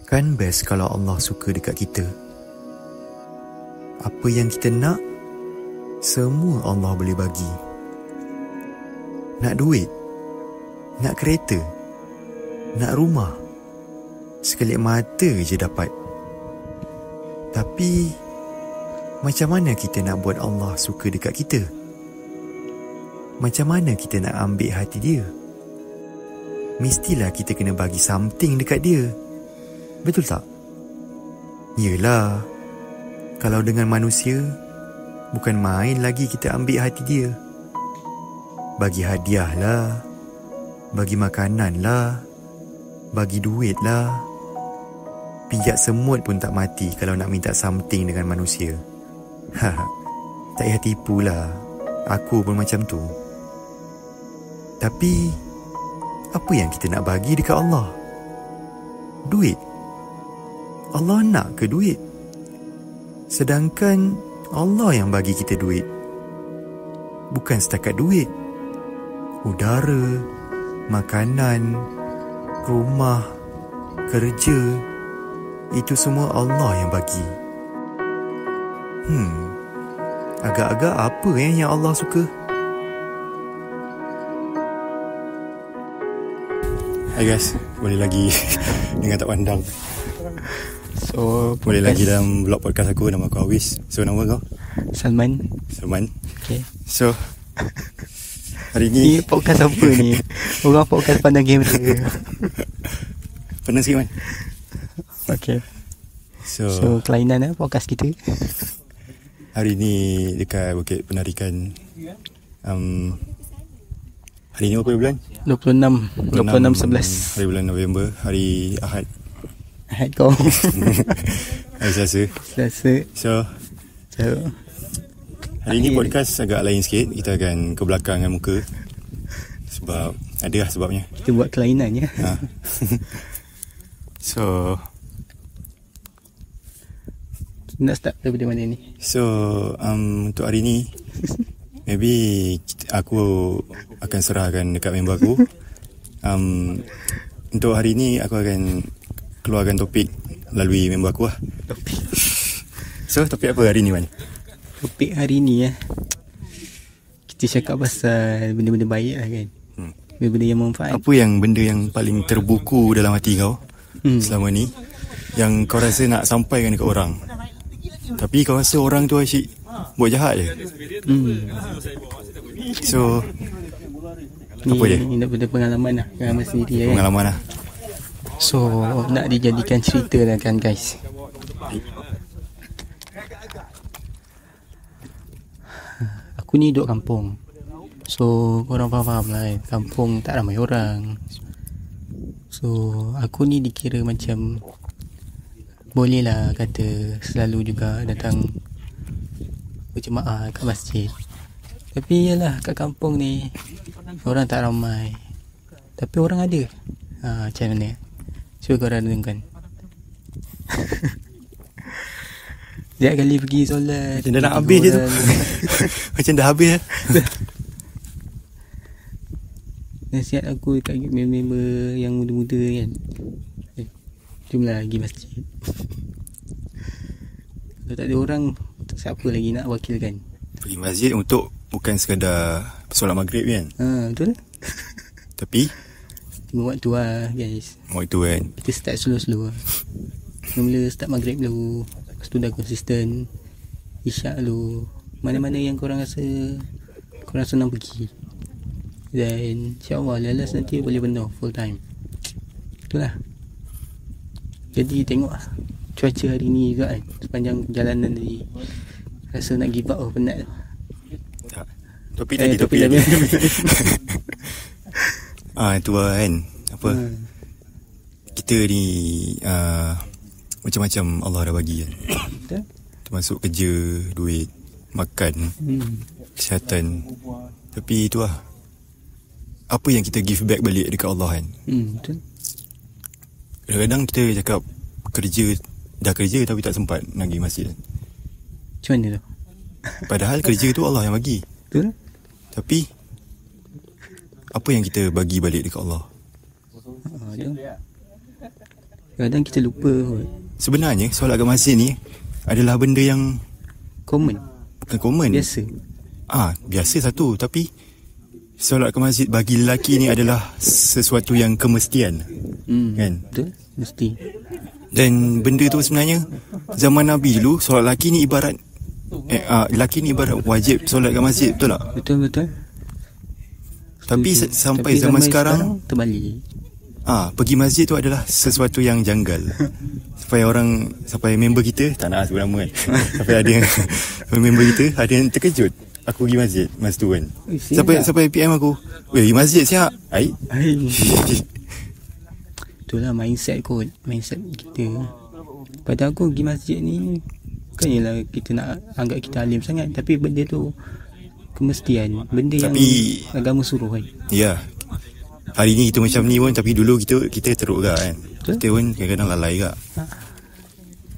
Kan best kalau Allah suka dekat kita. Apa yang kita nak, semua Allah boleh bagi. Nak duit, nak kereta, nak rumah, sekelip mata je dapat. Tapi macam mana kita nak buat Allah suka dekat kita? Macam mana kita nak ambil hati dia? Mestilah kita kena bagi something dekat dia. Betul tak? Yelah, kalau dengan manusia, bukan main lagi kita ambil hati dia. Bagi hadiah lah, bagi makanan lah, bagi duit lah. Pijak semut pun tak mati kalau nak minta something dengan manusia. Tak payah tipu lah. Aku pun macam tu. Tapi apa yang kita nak bagi dekat Allah? Duit. Allah nak ke duit? Sedangkan Allah yang bagi kita duit. Bukan setakat duit. Udara, makanan, rumah, kerja, itu semua Allah yang bagi. Agak-agak apa yang Allah suka? Hai guys, boleh lagi dengan tak pandang. So, boleh lagi dalam vlog podcast aku. Nama aku Awis. So, nama kau? Salman. Okay. So, hari ni podcast apa ni? Orang podcast pandang game tu. Pandang sikit man. Okay. So kelainan podcast kita. Hari ni dekat Bukit Penarikan. Hari ni berapa bulan? 26/11. Hari bulan November. Hari Ahad. Ahad kau. Hari Selasa. So hari ni podcast agak lain sikit. Kita akan ke belakang dengan muka. Sebab ada lah sebabnya. Kita buat kelainan ya. So nak start daripada mana ni? So untuk hari ni maybe aku akan serahkan dekat member aku. Untuk hari ni aku akan keluarkan topik lalui member aku lah. So topik apa hari ni man? Topik hari ni kita cakap pasal benda-benda baik lah kan. Benda-benda yang manfaat. Apa yang benda yang paling terbuku dalam hati kau selama ni, yang kau rasa nak sampaikan dekat orang, tapi kau rasa orang tu asyik buat jahat je? So ni, apa dia? Ini benda pengalaman lah. Pengalaman sendiri Pengalaman lah. So nak dijadikan cerita lah kan guys. Aku ni duduk kampung. So korang faham lah kan, kampung tak ramai orang. So aku ni dikira macam boleh lah kata selalu juga datang berjemaah kat masjid. Tapi yalah, kat kampung ni orang tak ramai, tapi orang ada. Macam mana? Cuba korang dengarkan. Setiap kali pergi solat macam dah nak habis je tu. Macam dah habis lah. Nasihat aku dekat member yang muda-muda kan, jomlah pergi masjid. Kalau tak ada orang, siapa lagi nak wakilkan? Pergi masjid untuk bukan sekadar solat maghrib kan? Betul. Tapi 5 waktu lah guys. waktu kan Kita start slow-slow lah. Mula start maghrib dulu, lepas tu dah konsisten isyak dulu. Mana-mana yang korang rasa korang senang pergi, dan insyaAllah lalas nanti boleh penuh full time. Itulah. Jadi tengok lah cuaca hari ni juga kan, sepanjang perjalanan tadi rasa nak give up, penat tu. Topik tadi. Itu lah kan. Apa kita ni macam-macam Allah dah bagi kan. Betul. Termasuk kerja, duit, makan, kesihatan. Tapi itu lah, apa yang kita give back balik dekat Allah kan. Betul. Kadang-kadang kita cakap dah kerja tapi tak sempat nak pergi masjid. Macam mana tu? Padahal kerja tu Allah yang bagi. Betul. Tapi apa yang kita bagi balik dekat Allah? Kadang kita lupa kot. Sebenarnya solat kat masjid ni adalah benda yang Common. bukan common. Biasa. Biasa satu. Tapi solat ke masjid bagi lelaki ni adalah sesuatu yang kemestian. Kan? Betul. Mesti. Dan benda tu sebenarnya zaman Nabi dulu solat lelaki ni ibarat lelaki ni ibarat wajib solat kat masjid. Betul tak? Betul. Tapi Setuju. sampai Tapi zaman sekarang terbalik. pergi masjid tu adalah sesuatu yang janggal. Sampai member kita, tak nak sebut nama kan. Sampai member kita ada yang terkejut aku pergi masjid masa tu kan. Sampai PM aku, pergi masjid siap. Itulah mindset kot. Mindset kita. Pada aku pergi masjid ni kan ialah kita nak anggap kita alim sangat, tapi benda tu kemestian. Benda yang agama suruh kan. Ya. Hari ni kita macam ni pun, tapi dulu kita teruk gak kan. Betul? Kita pun kadang-kadang lalai gak.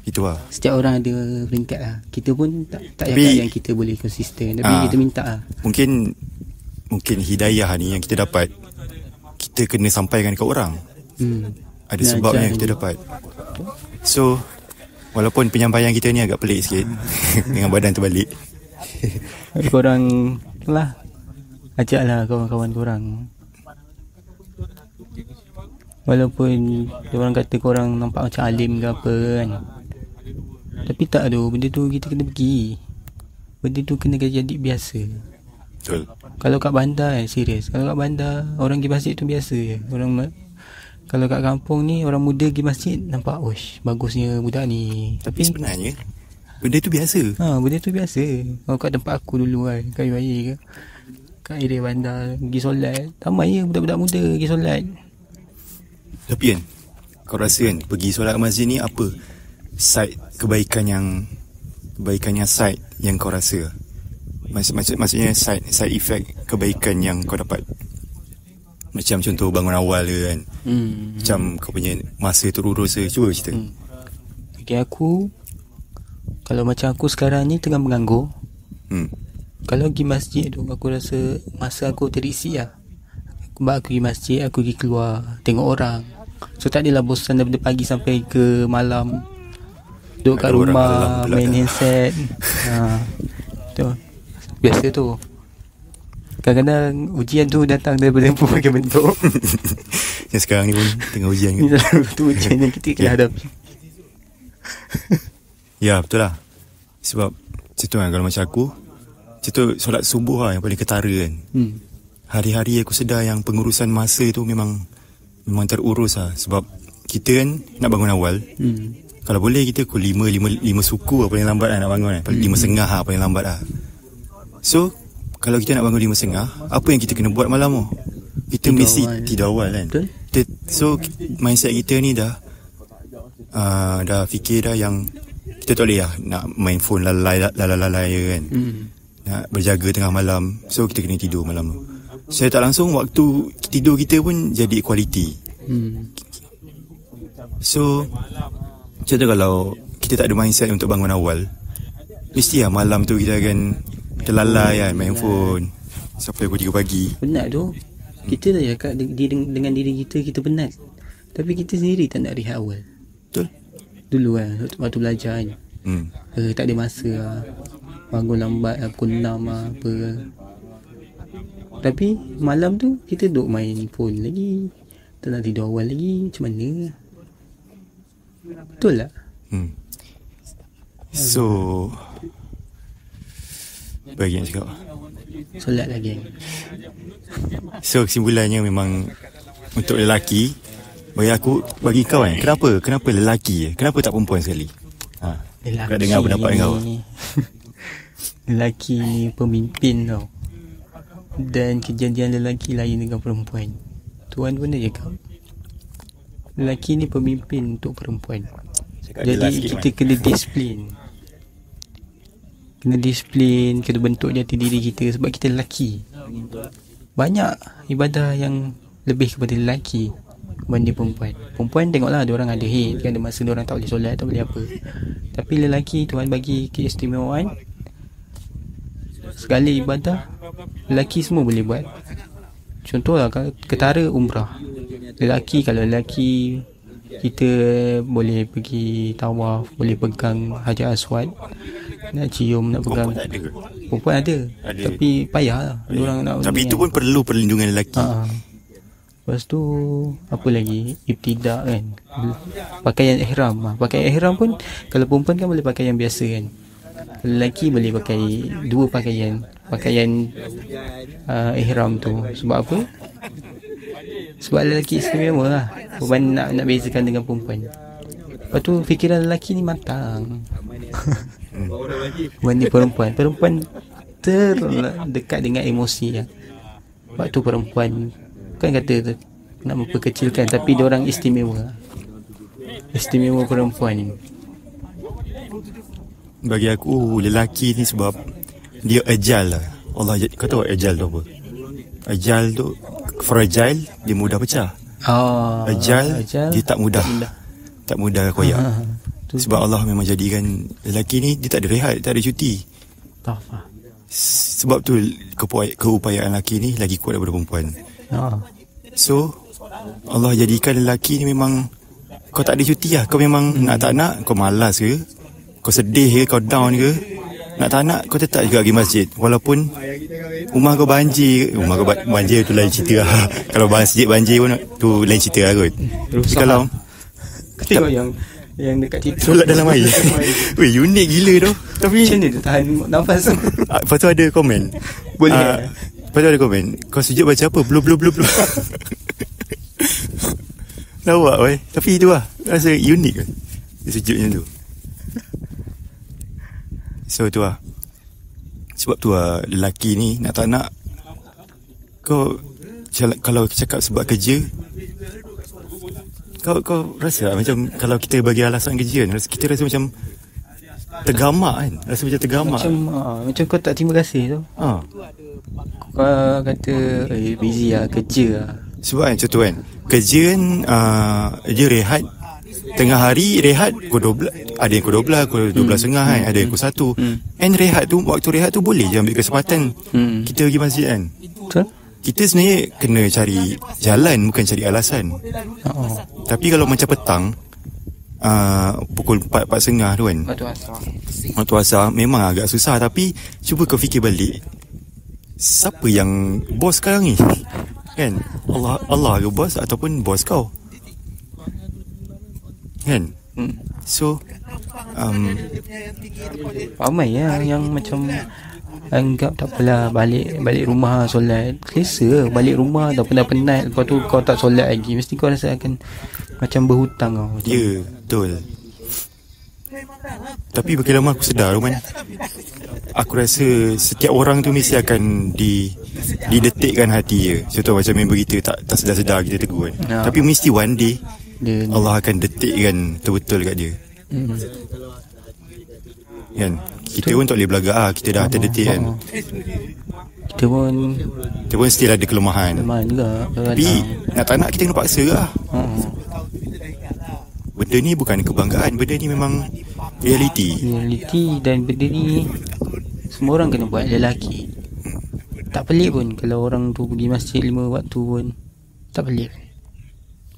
Itu lah. Setiap orang ada peringkat lah. Kita pun tak cakap yang kita boleh konsisten, tapi kita minta lah. Mungkin hidayah ni yang kita dapat, kita kena sampaikan ke orang. Ada sebabnya kita dapat. So walaupun penyampaian kita ni agak pelik sikit dengan badan terbalik. Korang lah, ajaklah kawan-kawan korang. Walaupun orang kata korang nampak macam alim ke apa kan, tapi tak tu. Benda tu kita kena pergi. Benda tu kena jadi biasa. Betul. Kalau kat bandar serius. Kalau kat bandar orang pergi masjid tu biasa je. Kalau kat kampung ni orang muda pergi masjid nampak bagusnya budak ni. Tapi sebenarnya benda tu biasa. Benda tu biasa. Kalau kat tempat aku dulu kan, kat UIA ke, kat area bandar pergi solat, ramai je budak-budak muda pergi solat. Tapi kan, kau rasa kan pergi solat masjid ni apa side kebaikan yang side yang kau rasa? Maksudnya side effect kebaikan yang kau dapat. Macam contoh bangun awal ke kan. Macam kau punya masa terurus ke. Cuba cerita. Bagi aku, kalau macam aku sekarang ni tengah menganggur, kalau pergi masjid tu aku rasa masa aku terisi lah. Sebab aku pergi masjid, aku pergi keluar tengok orang. So tak adalah bosan daripada pagi sampai ke malam duduk kat rumah main handset. Tu biasa tu. Kadang-kadang ujian tu datang daripada berbagai bentuk. Yang sekarang ni pun tengah ujian kan. Tu ujian yang kita kena hadapi. Ya betul lah. Sebab macam kan, kalau macam aku, macam solat subuh lah yang paling ketara kan. Hari-hari aku sedar yang pengurusan masa tu memang terurus lah. Sebab kita kan nak bangun awal. Kalau boleh kita pukul 5 suku lah paling lambat lah nak bangun lah. 5.30 lah paling lambat lah. So kalau kita nak bangun 5.30, apa yang kita kena buat malam tu? Kita mesti tidur awal kan. So mindset kita ni dah fikir dah yang kita tak boleh lah nak main phone lalai kan. Nak berjaga tengah malam. So kita kena tidur malam tu. Saya tak langsung waktu tidur kita pun jadi quality. So macam tu kalau kita tak ada mindset untuk bangun awal, mesti lah malam tu kita akan terlalai kan main phone sampai pukul 3 pagi. Penat tu. Kita dah cakap dengan diri kita penat. Tapi kita sendiri tak nak rehat awal. Betul. Dulu kan waktu belajar kan, tak ada masa lah. Bangun lambat pukul 6 lah apa. Tapi malam tu kita duduk main phone lagi, tak nak tidur awal lagi. Macam mana? Betul tak? So bagi yang cakap solat lagi. So kesimpulannya memang untuk lelaki, bagi kau kan, kenapa lelaki kenapa tak perempuan sekali? Kau dengar pendapat kau. Lelaki ni pemimpin tau. Dan kejadian lelaki lain dengan perempuan. Tuan pun dah cakap lelaki ni pemimpin untuk perempuan. Jadi kita kena disiplin. Kena bentuk jati diri kita. Sebab kita lelaki. Banyak ibadah yang lebih kepada lelaki berbanding perempuan. Perempuan tengoklah, ada orang ada haid kan, ada masa orang tak boleh solat, tak boleh apa. Tapi lelaki Tuhan bagi keistimewaan. Segala ibadah lelaki semua boleh buat. Contohlah ketara umrah. Kalau lelaki kita boleh pergi tawaf, boleh pegang Hajar Aswad, nak cium, nak pegang. Tak ada. Perempuan ada. Tapi payah lah. Diorang nak Tapi itu pun perlu perlindungan lelaki. Lepas tu apa lagi? Ibtidak kan. Pakaian ihram. Pakaian ihram pun kalau perempuan kan boleh pakai yang biasa kan. Lelaki boleh pakai dua pakaian. Pakaian ihram tu. Sebab apa? Sebab lelaki istimewa lah. Perempuan nak bezakan dengan perempuan. Lepas tu fikiran lelaki ni matang. Berbanding perempuan terdekat dengan emosi lah. Sebab tu perempuan kan kata nak memperkecilkan, tapi diorang istimewa. Istimewa perempuan ni. Bagi aku lelaki ni sebab dia ajal lah. Allah, kau tahu ajal tu apa? Ajal tu fragile, dia mudah pecah. Ajal dia tak mudah koyak. Sebab Allah memang jadikan lelaki ni dia tak ada rehat, tak ada cuti. Sebab tu keupayaan lelaki ni lagi kuat daripada perempuan. So Allah jadikan lelaki ni memang kau tak ada cuti lah. Kau memang nak tak nak, kau malas ke, kau sedih ke, kau down ke, nak tak nak kau tetap juga pergi masjid. Walaupun rumah kau banjir. Rumah kau banjir tu lain cerita lah. Kalau masjid banjir pun tu lain cerita lah kot. Kalau kau tengok yang dekat situ solat dalam air. Weh, unik gila tu. Tapi macam mana tu tahan nafas tu? Lepas tu ada komen. Boleh. Lepas tu ada komen, kau sujud baca apa? Blub. Lawak weh. Tapi itu lah, rasa unik kan dia sujud macam tu. So tu lah. Sebab tu lah lelaki ni nak tak nak, kau kalau cakap sebab kerja, Kau rasa macam kalau kita bagi alasan kerja kan, kita rasa macam tergamak kan. Rasa macam tergamak. Macam kau tak terima kasih tu. Kau kata busy lah, kerja lah. Sebab kan contoh kan, kerja kan dia rehat tengah hari, rehat pukul 12. Ada yang pukul 12, pukul 12.30 kan. Ada yang pukul 1. And rehat tu, waktu rehat tu boleh je ambil kesempatan kita pergi masjid kan. Betul. Kita sebenarnya kena cari jalan, bukan cari alasan. Tapi kalau macam petang, pukul 4, 4.30 tu kan, waktu asar memang agak susah. Tapi cuba kau fikir balik, siapa yang bos sekarang ni? Kan? Allah ke bos ataupun bos kau? Kan? So ramai yang macam anggap tak apalah, balik rumah solat, selesa balik rumah dah penat-penat, lepas tu kau tak solat lagi, mesti kau rasa akan macam berhutang kau. Ya, betul. Tapi bagi lama aku sedar Roman, aku rasa setiap orang tu mesti akan didetikkan hati dia. Contoh macam member kita tak sedar-sedar kita tegur kan. Tapi mesti one day Allah akan detikkan betul-betul kat dia. Kan? Kita pun tak boleh belagak lah, kita dah terdetik kan. Kita pun still ada kelemahan juga. Tapi nak tak nak kita kena paksa lah. Benda ni bukan kebanggaan, benda ni memang realiti. Dan benda ni semua orang kena buat, lelaki. Tak pelik pun kalau orang tu pergi masjid 5 waktu pun. Tak pelik.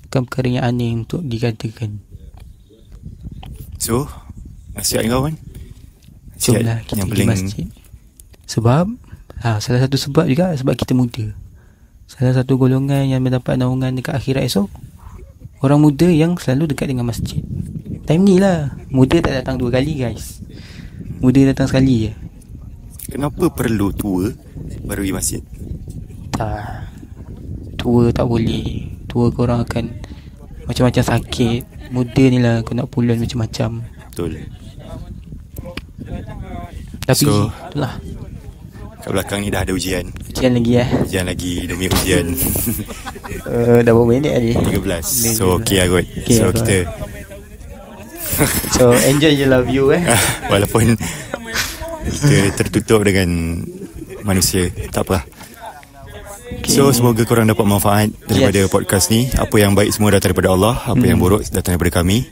Bukan perkara yang aneh untuk dikatakan. So, nasihat kau kan? Jomlah kita pergi masjid. Sebab salah satu sebab juga sebab kita muda. Salah satu golongan yang mendapat naungan dekat akhirat esok, orang muda yang selalu dekat dengan masjid. Time ni lah, muda tak datang 2 kali guys. Muda datang sekali je. Kenapa perlu tua baru pergi masjid? Tak, tua tak boleh. Tua korang akan macam-macam sakit. Muda ni lah kau nak pulun macam-macam. Betul. Tapi so, itulah, kat belakang ni dah ada ujian. Ujian lagi demi ujian. Dah berapa minit tadi? 13. So okay lah kot. So kita so enjoy je lah view walaupun kita tertutup dengan manusia, tak apa. So semoga korang dapat manfaat daripada podcast ni. Apa yang baik semua datang daripada Allah, apa yang buruk datang daripada kami.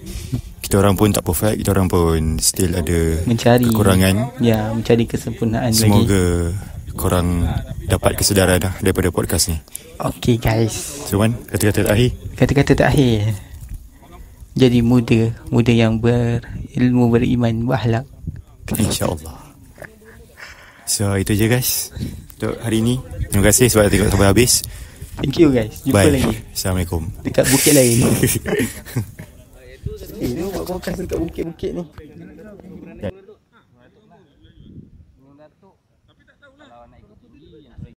Kita orang pun tak perfect, kita orang pun still ada mencari kekurangan. Ya, mencari kesempurnaan. Semoga korang dapat kesedaran daripada podcast ni. Okay guys. So Man, kata-kata terakhir. jadi muda yang berilmu, beriman, berakhlak. InsyaAllah. So itu je guys untuk hari ni. Terima kasih sebab tengok sampai habis. Thank you guys. Jumpa Bye. lagi Assalamualaikum. dekat bukit lain. Dia buat podcast dekat bukit-bukit ni.